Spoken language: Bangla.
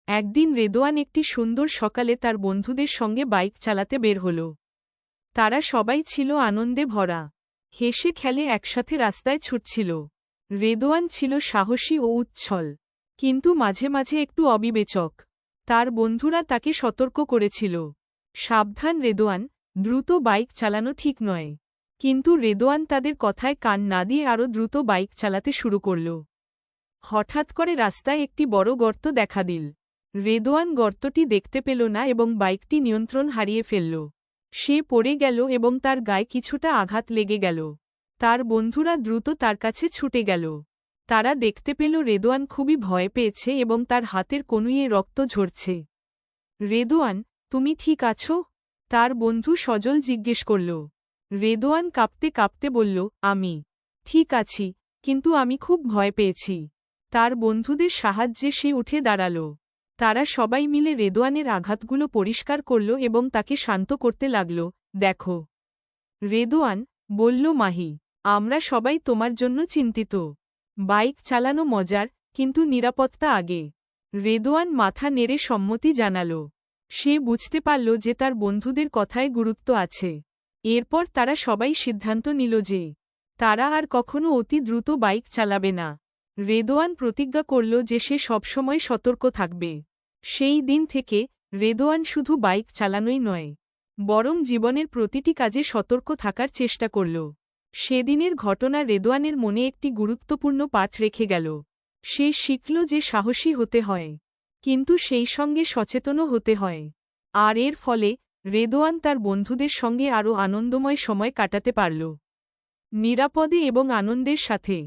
একদিন রেদোয়ান একটি সুন্দর সকালে তার বন্ধুদের সঙ্গে বাইক চালাতে বের হল। তারা সবাই ছিল আনন্দে ভরা। হেসে খেলে একসাথে রাস্তায় ছুটছিল। রেদোয়ান ছিল সাহসী ও উচ্ছল, কিন্তু মাঝে মাঝে একটু অবিবেচক। তার বন্ধুরা তাকে সতর্ক করেছিল, সাবধান রেদোয়ান, দ্রুত বাইক চালানো ঠিক নয়। কিন্তু রেদোয়ান তাদের কথায় কান না দিয়ে আরও দ্রুত বাইক চালাতে শুরু করল। হঠাৎ করে রাস্তায় একটি বড় গর্ত দেখা দিল। রেদোয়ান গর্তটি দেখতে পেল না এবং বাইকটি নিয়ন্ত্রণ হারিয়ে ফেলল। সে পড়ে গেল এবং তার গায়ে কিছুটা আঘাত লেগে গেল। তার বন্ধুরা দ্রুত তার কাছে ছুটে গেল। তারা দেখতে পেল রেদোয়ান খুবই ভয় পেয়েছে এবং তার হাতের কনুইয়ে রক্ত ঝরছে। রেদোয়ান, তুমি ঠিক আছো? তার বন্ধু সজল জিজ্ঞেস করল। রেদোয়ান কাঁপতে কাঁপতে বলল, আমি ঠিক আছি, কিন্তু আমি খুব ভয় পেয়েছি। তার বন্ধুদের সাহায্যে সে উঠে দাঁড়াল। তারা সবাই মিলে রেদোয়ানের আঘাতগুলো পরিষ্কার করল এবং তাকে শান্ত করতে লাগল। দেখো রেদোয়ান, বলল মাহি, আমরা সবাই তোমার জন্য চিন্তিত। বাইক চালানো মজার, কিন্তু নিরাপত্তা আগে। রেদোয়ান মাথা নেড়ে সম্মতি জানাল। সে বুঝতে পারল যে তার বন্ধুদের কথায় গুরুত্ব আছে। এরপর তারা সবাই সিদ্ধান্ত নিল যে তারা আর কখনো অতি দ্রুত বাইক চালাবে না। রেদোয়ান প্রতিজ্ঞা করল যে সে সবসময় সতর্ক থাকবে। সেই দিন থেকে রেদোয়ান শুধু বাইক চালানোই নয়, বরং জীবনের প্রতিটি কাজে সতর্ক থাকার চেষ্টা করল। সেদিনের ঘটনা রেদোয়ানের মনে একটি গুরুত্বপূর্ণ পাঠ রেখে গেল। সে শিখল যে সাহসী হতে হয়, কিন্তু সেই সঙ্গে সচেতনও হতে হয়। আর এর ফলে রেদোয়ান তার বন্ধুদের সঙ্গে আরও আনন্দময় সময় কাটাতে পারল, নিরাপদে এবং আনন্দের সাথে।